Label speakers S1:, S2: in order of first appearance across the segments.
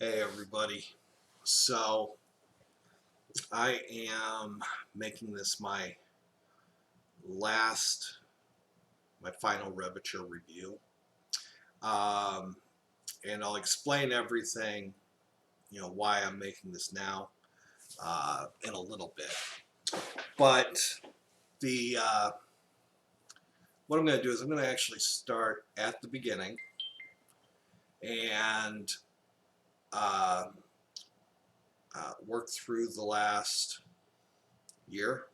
S1: Hey everybody. So I am making this last, my final Revature review. Um, and I'll explain everything, why I'm making this now in a little bit. But the what I'm going to do is I'm going to actually start at the beginning and uh, work through the last year,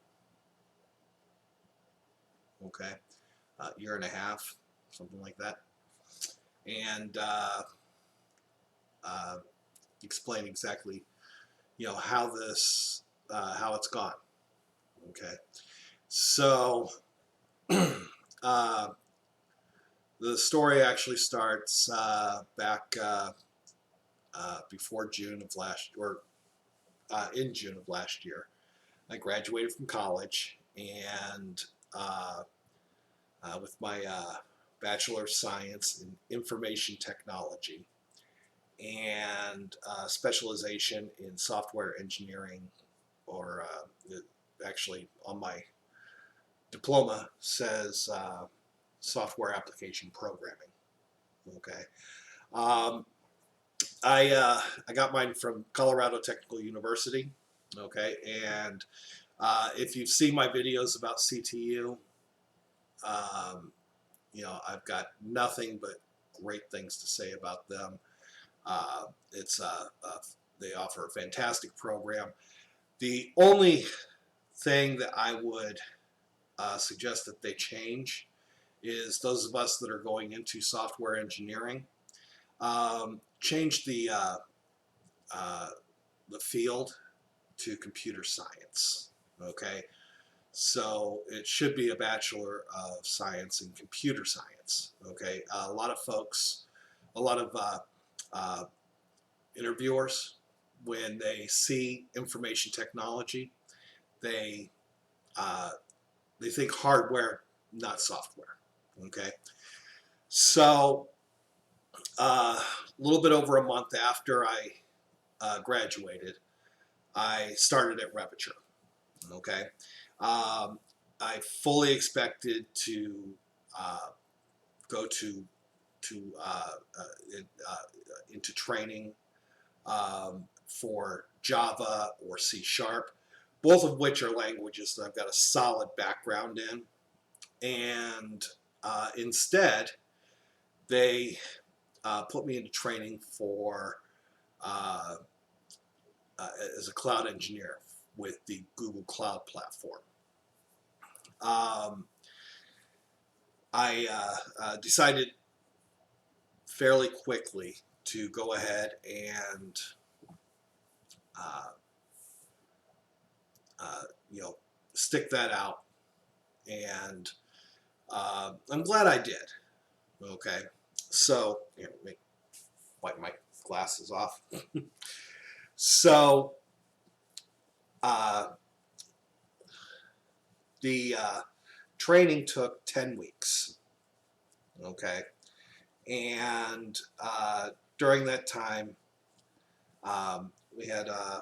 S1: okay, year and a half, something like that. And uh, explain exactly, how how it's gone. Okay, so uh, the story actually starts back before June of last, or in June of last year. I graduated from college, and with my Bachelor of Science in Information Technology and specialization in software engineering, or actually on my diploma says software application programming. Okay, um, I got mine from Colorado Technical University. Okay, and if you've seen my videos about CTU, um, I've got nothing but great things to say about them. It's they offer a fantastic program. The only thing that I would suggest that they change is those of us that are going into software engineering, change uh, the field to computer science. Okay, so it should be a Bachelor of Science in Computer Science. Okay, a lot of folks, a lot of uh, interviewers, when they see information technology, they uh, they think hardware, not software. Okay, so a little bit over a month after I graduated, I started at Revature. Okay, I fully expected to uh, go in, into training for Java or C Sharp, both of which are languages that I've got a solid background in. And instead, they put me into training for uh, as a cloud engineer with the Google Cloud Platform. Um, I decided fairly quickly to go ahead and uh, uh, you know stick that out, and I'm glad I did. Okay, so let me wipe my glasses off. So uh, the training took 10 weeks. Okay, and during that time, we had I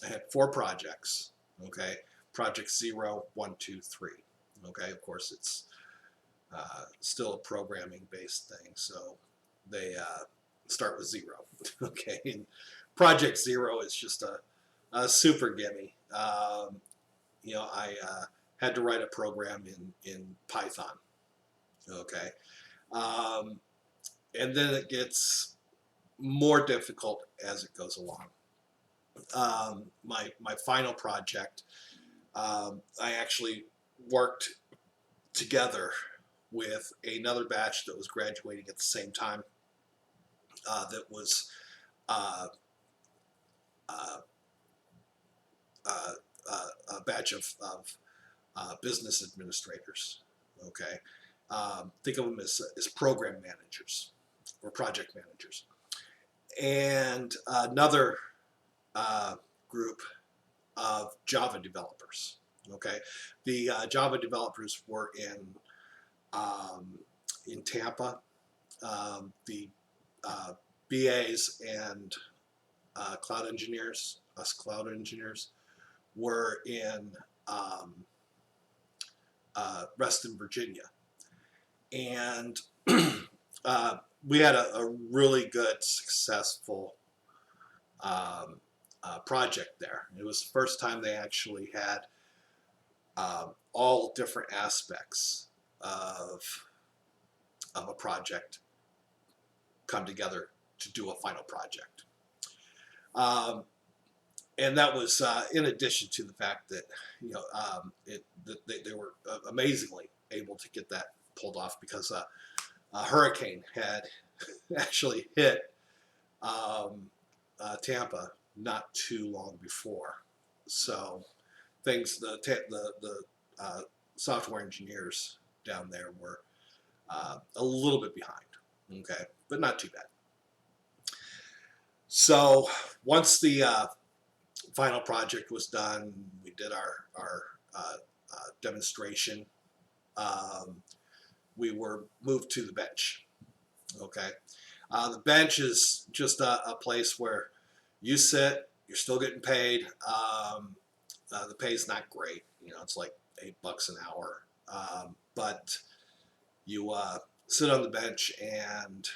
S1: had 4 projects. Okay, project 0, 1, 2, 3. Okay, of course it's still a programming based thing, so they start with 0. Okay, and project 0 is just a super gimme. I had to write a program in Python. Okay, um, and then it gets more difficult as it goes along. My final project, I actually worked together with another batch that was graduating at the same time. That was uh, uh, uh, a batch of business administrators. Okay, think of them as program managers or project managers, and another uh, group of Java developers. Okay, the Java developers were um, in Tampa. The BAs and cloud engineers, us cloud engineers, were in um, Reston, Virginia. And uh, we had a really good, successful project there. It was the first time they actually had all different aspects of a project come together to do a final project. Um, and that was in addition to the fact that they were amazingly able to get that pulled off because a hurricane had actually hit Tampa not too long before. So the software engineers down there were a little bit behind, okay, but not too bad. So once the final project was done, we did our demonstration. We were moved to the bench. Okay, the bench is just a place where you sit. You're still getting paid. The pay is not great. It's like $8 an hour. But you sit on the bench and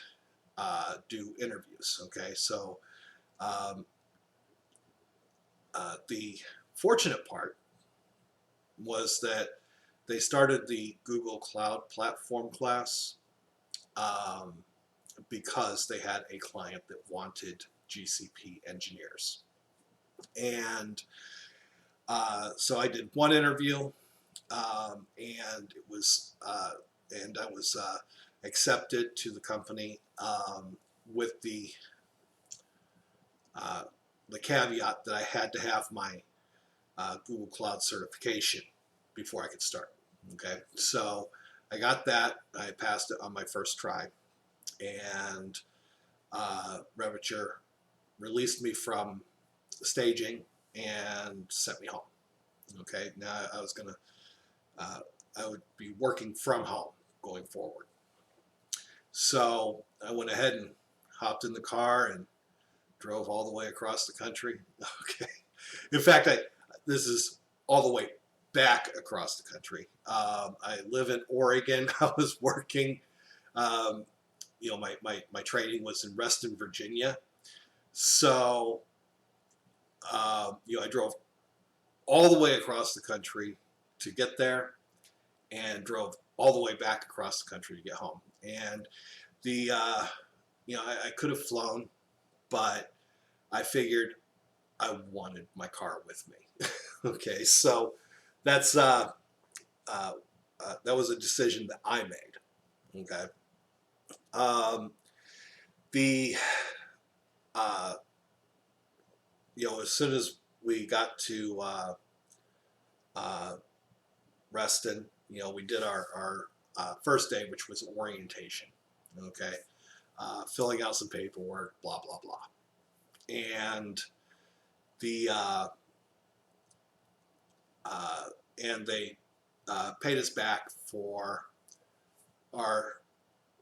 S1: do interviews. Okay, so um, the fortunate part was that they started the Google Cloud Platform class um, because they had a client that wanted GCP engineers. And so I did one interview, and I was accepted to the company with uh, the caveat that I had to have my Google Cloud certification before I could start. Okay, so I got that. I passed it on my first try, and Revature released me from staging and sent me home. Okay, now I would be working from home going forward. So I went ahead and hopped in the car and drove all the way across the country. Okay, in fact, this is all the way back across the country. I live in Oregon. I was working. Um, my training was in Reston, Virginia. So I drove all the way across the country to get there, and drove all the way back across the country to get home. And the I could have flown, but I figured I wanted my car with me. Okay, so that's that was a decision that I made. Okay, the uh, as soon as we got to uh, Reston, we did our first day, which was orientation. Okay, filling out some paperwork, blah blah blah, and the uh, and they paid us back for our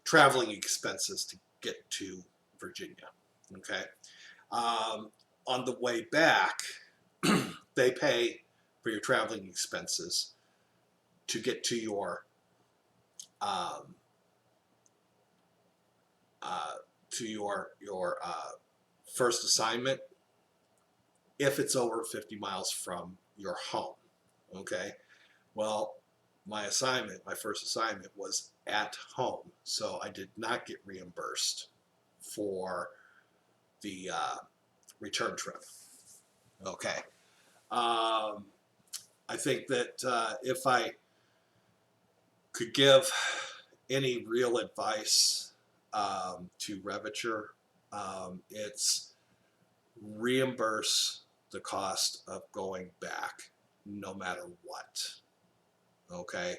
S1: traveling expenses to get to Virginia. Okay, on the way back, they pay for your traveling expenses to get to um, your first assignment if it's over 50 miles from your home. Okay, well, my first assignment was at home, so I did not get reimbursed for the return trip. Okay, I think that if I could give any real advice to Revature, it's reimburse the cost of going back no matter what. Okay,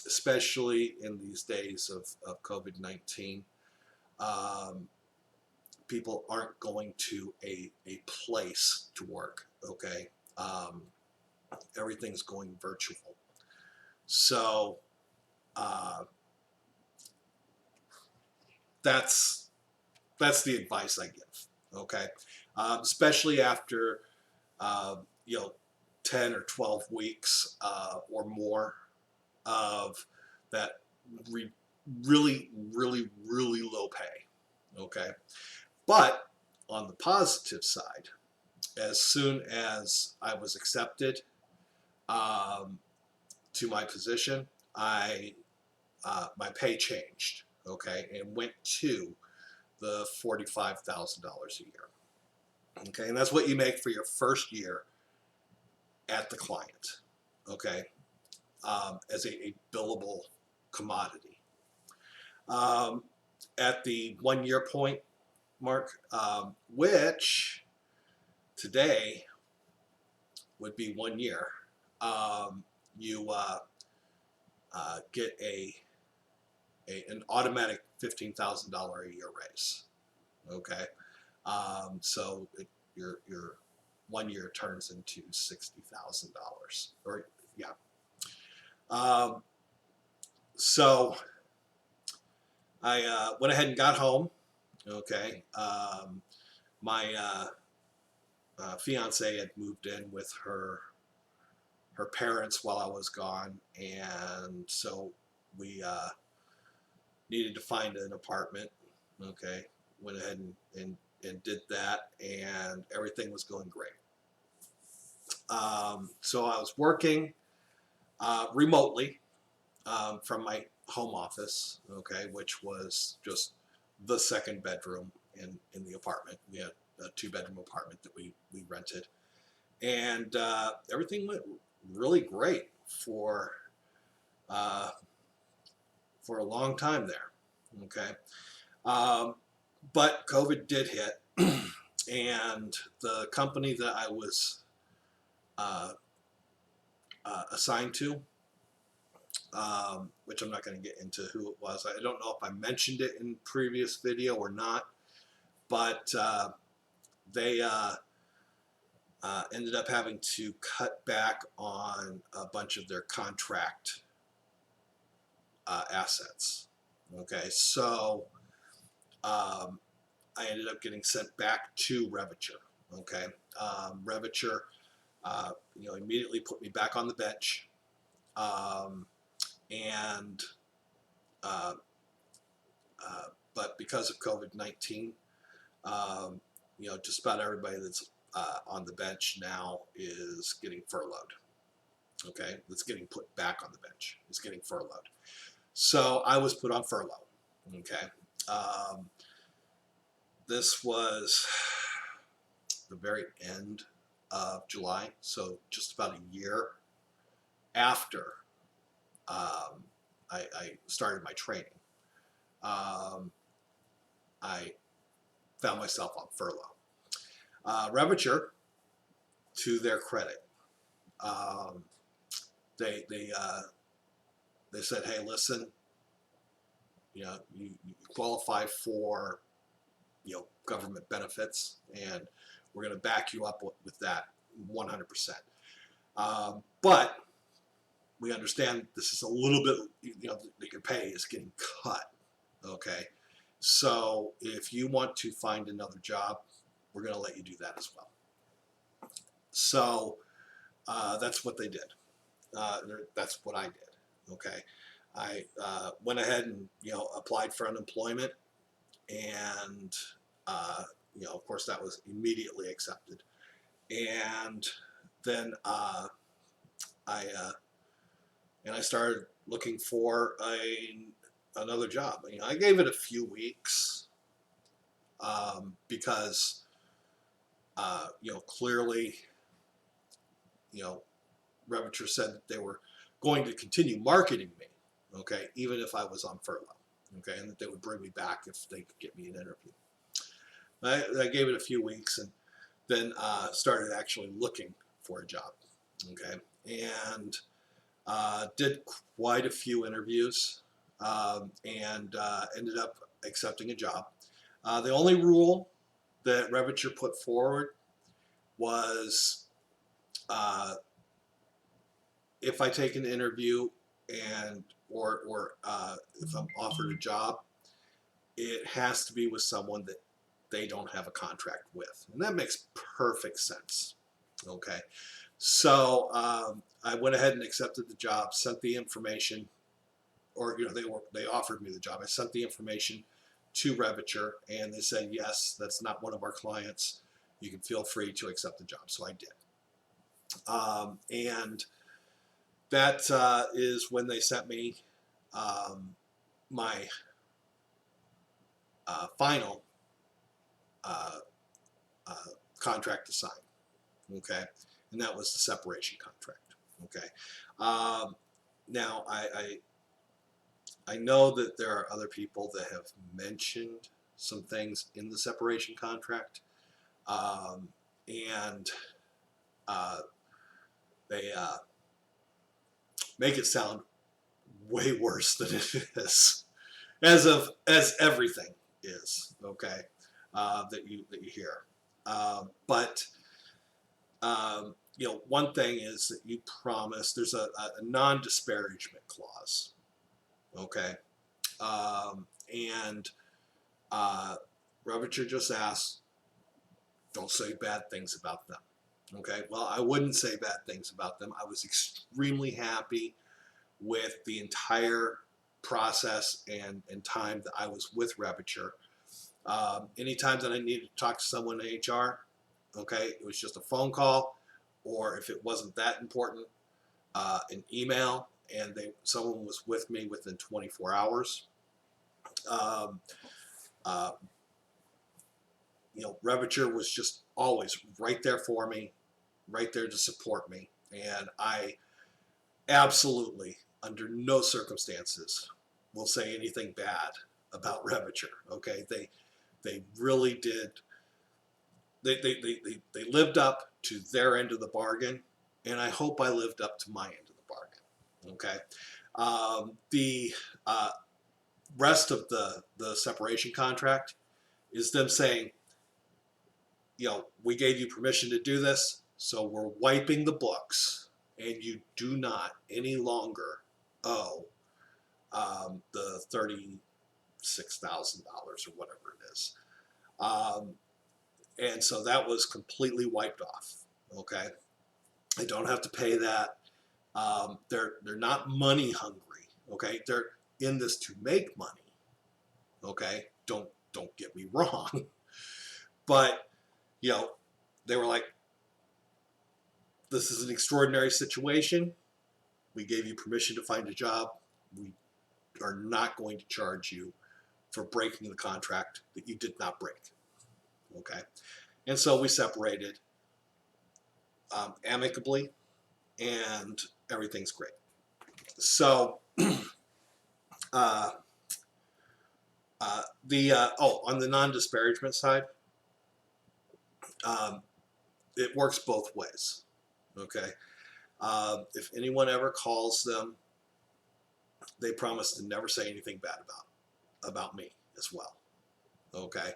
S1: especially in these days of COVID-19. Um, People aren't going to a place to work. Okay, everything's going virtual. So uh, that's that's the advice I give. Okay, especially after you know 10 or 12 weeks or more of that re- really, really, really low pay. Okay, but on the positive side, as soon as I was accepted um, to my position, I my pay changed. Okay, and went to the $45,000 a year. Okay, and that's what you make for your first year at the client. Okay, as a billable commodity. Um, at the 1 year point mark, which today would be 1 year, um, you get an automatic $15,000 a year raise. Okay, so your 1 year turns into $60,000, or yeah. Um, so I went ahead and got home. Okay, my fiance had moved in with her parents while I was gone, and so we needed to find an apartment. Okay, went ahead and did that, and everything was going great. So I was working remotely from my home office, okay, which was just the second bedroom in the apartment. We had a 2 bedroom apartment that we rented, and everything went really great uh, for a long time there. Okay, um, but COVID did hit, and the company that I was uh, assigned to, which I'm not going to get into who it was. I don't know if I mentioned it in previous video or not, but they ended up having to cut back on a bunch of their contract assets. Okay, so I ended up getting sent back to Revature. Okay, Revature, immediately put me back on the bench, um, and uh, but because of COVID-19, um, just about everybody that's on the bench now is getting furloughed. Okay, that's getting put back on the bench is getting furloughed. So I was put on furlough. Okay, um, this was the very end of July, so just about a year after I started my training. Um, I found myself on furlough. Revature, to their credit, um, they they uh, they said, "Hey, listen, you qualify for government benefits, and we're going to back you up with that 100%. But we understand this is a little bit, that your pay is getting cut. Okay, so if you want to find another job, we're going to let you do that as well." So that's what they did. That's what I did. Okay, I went ahead and applied for unemployment, and of course that was immediately accepted. And then I and I started looking for another job. I gave it a few weeks because clearly, you know, Revature said that they were going to continue marketing me, okay, even if I was on furlough, okay, and that they would bring me back if they could get me an interview. I gave it a few weeks, and then started actually looking for a job, okay, and did quite a few interviews, and ended up accepting a job. The only rule that Revature put forward was if I take an interview and or if I'm offered a job, it has to be with someone that they don't have a contract with. And that makes perfect sense. Okay. So I went ahead and accepted the job, sent the information, or they offered me the job. I sent the information to Revature, and they said, yes, that's not one of our clients. You can feel free to accept the job. So I did. And that is when they sent me my final uh, uh, contract to sign. Okay, and that was the separation contract. Okay, now I know that there are other people that have mentioned some things in the separation contract, and they make it sound way worse than it is, as everything is. Okay, that you hear, but one thing is that you promise there's a non-disparagement clause. Okay, and Revature just asked, don't say bad things about them. Okay, well, I wouldn't say bad things about them. I was extremely happy with the entire process and time that I was with Revature. Anytime that I needed to talk to someone in HR, okay, it was just a phone call, or if it wasn't that important, an email, and someone was with me within 24 hours. Um, uh, Revature was just always right there for me, right there to support me, and I absolutely, under no circumstances, will say anything bad about Revature. Okay, they really did. They lived up to their end of the bargain, and I hope I lived up to my end of the bargain. Okay, the rest of the separation contract is them saying, we gave you permission to do this, so we're wiping the books, and you do not any longer owe the $36,000 or whatever it is. And so that was completely wiped off. Okay, I don't have to pay that. They're not money hungry. Okay, they're in this to make money. Okay, don't get me wrong, but they were like, this is an extraordinary situation. We gave you permission to find a job. We are not going to charge you for breaking the contract that you did not break. Okay, and so we separated amicably, and everything's great. So uh, on the non-disparagement side, um, it works both ways. Okay, if anyone ever calls them, they promise to never say anything bad about me as well. Okay,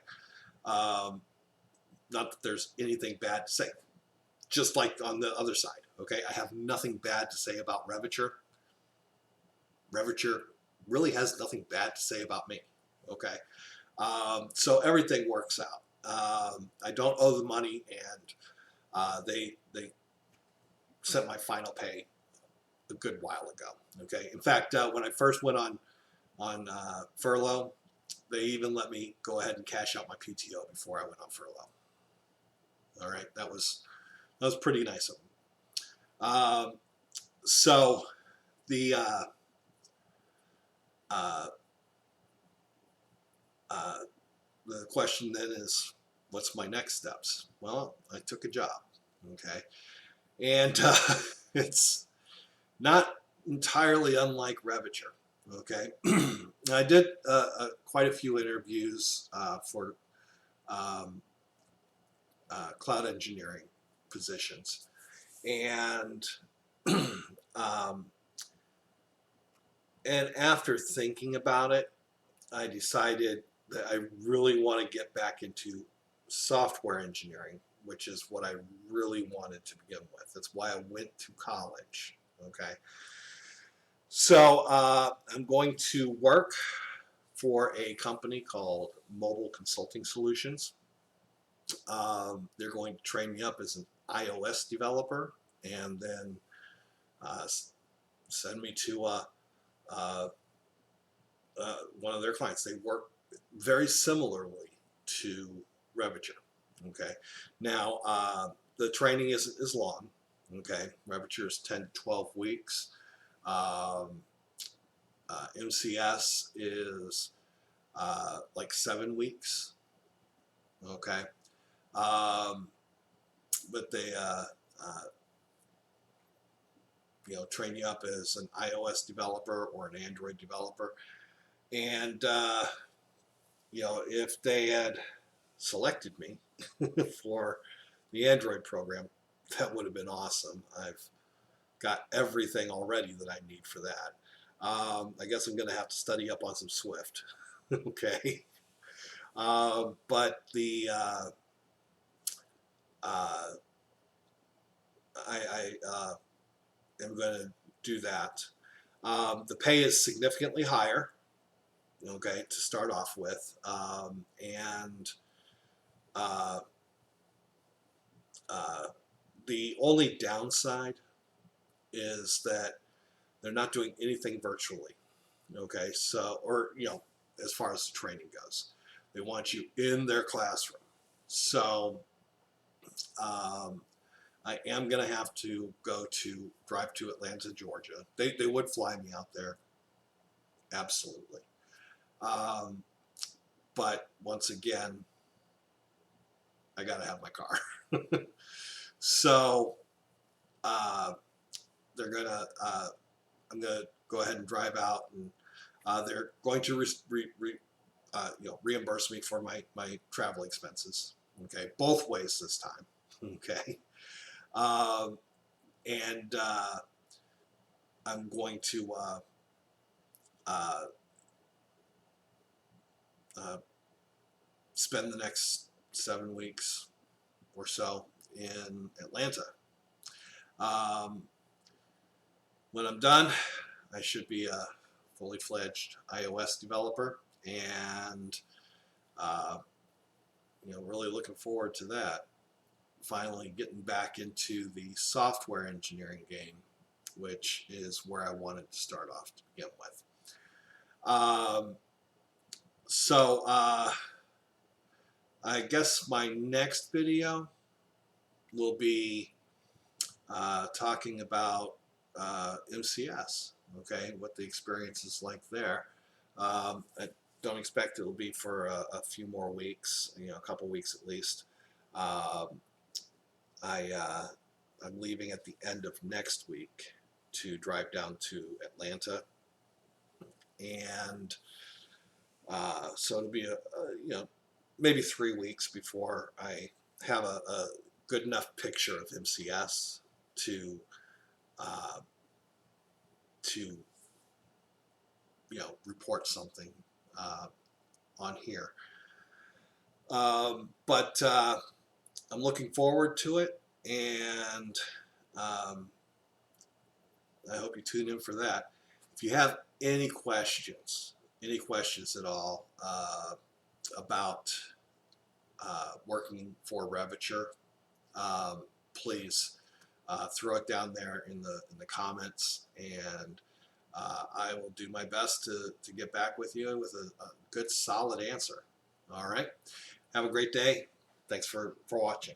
S1: not that there's anything bad to say. Just like on the other side. Okay, I have nothing bad to say about Revature. Revature really has nothing bad to say about me. Okay, so everything works out. I don't owe the money, and they sent my final pay a good while ago. Okay, in fact, when I first went on furlough, they even let me go ahead and cash out my PTO before I went on furlough. All right, that was pretty nice of them. So the the question then is, what's my next steps? Well, I took a job. Okay, and it's not entirely unlike Revature. Okay, I did quite a few interviews for um, cloud engineering positions, and um, and after thinking about it, I decided that I really want to get back into software engineering, which is what I really wanted to begin with. That's why I went to college. Okay, so I'm going to work for a company called Mobile Consulting Solutions. They're going to train me up as an iOS developer, and then uh, send me to one of their clients. They work very similarly to Revature. Okay, now the training is long. Okay, Revature is 10 to 12 weeks. MCS is like 7 weeks. Okay, um, but they train you up as an iOS developer or an Android developer. And if they had selected me for the Android program, that would have been awesome. I've got everything already that I need for that. I guess I'm going to have to study up on some Swift. Okay. But uh, I am going to do that. The pay is significantly higher, okay, to start off with. And uh, uh, the only downside is that they're not doing anything virtually. Okay, so, or, as far as the training goes, they want you in their classroom. So, um, I am going to have to drive to Atlanta, Georgia. They would fly me out there, absolutely. Um, but once again, I got to have my car. So, uh, they're going to, I'm going to go ahead and drive out, and they're going to reimburse me for my travel expenses. Okay, both ways this time. Okay, and I'm going to uh, uh, spend the next 7 weeks or so in Atlanta. Um, when I'm done, I should be a fully fledged iOS developer, and uh, really looking forward to that. Finally getting back into the software engineering game, which is where I wanted to start off to begin with. So I guess my next video will be talking about MCS, okay, what the experience is like there. I don't expect it'll be for a few more weeks, a couple weeks at least. Um, I'm leaving at the end of next week to drive down to Atlanta, and so it'll be maybe 3 weeks before I have a good enough picture of MCS to uh, to report something on here. But I'm looking forward to it, and um, I hope you tune in for that. If you have any questions at all about working for Revature, please throw it down there in the comments, and I will do my best to get back with you with a good solid answer. All right. Have a great day. Thanks for watching.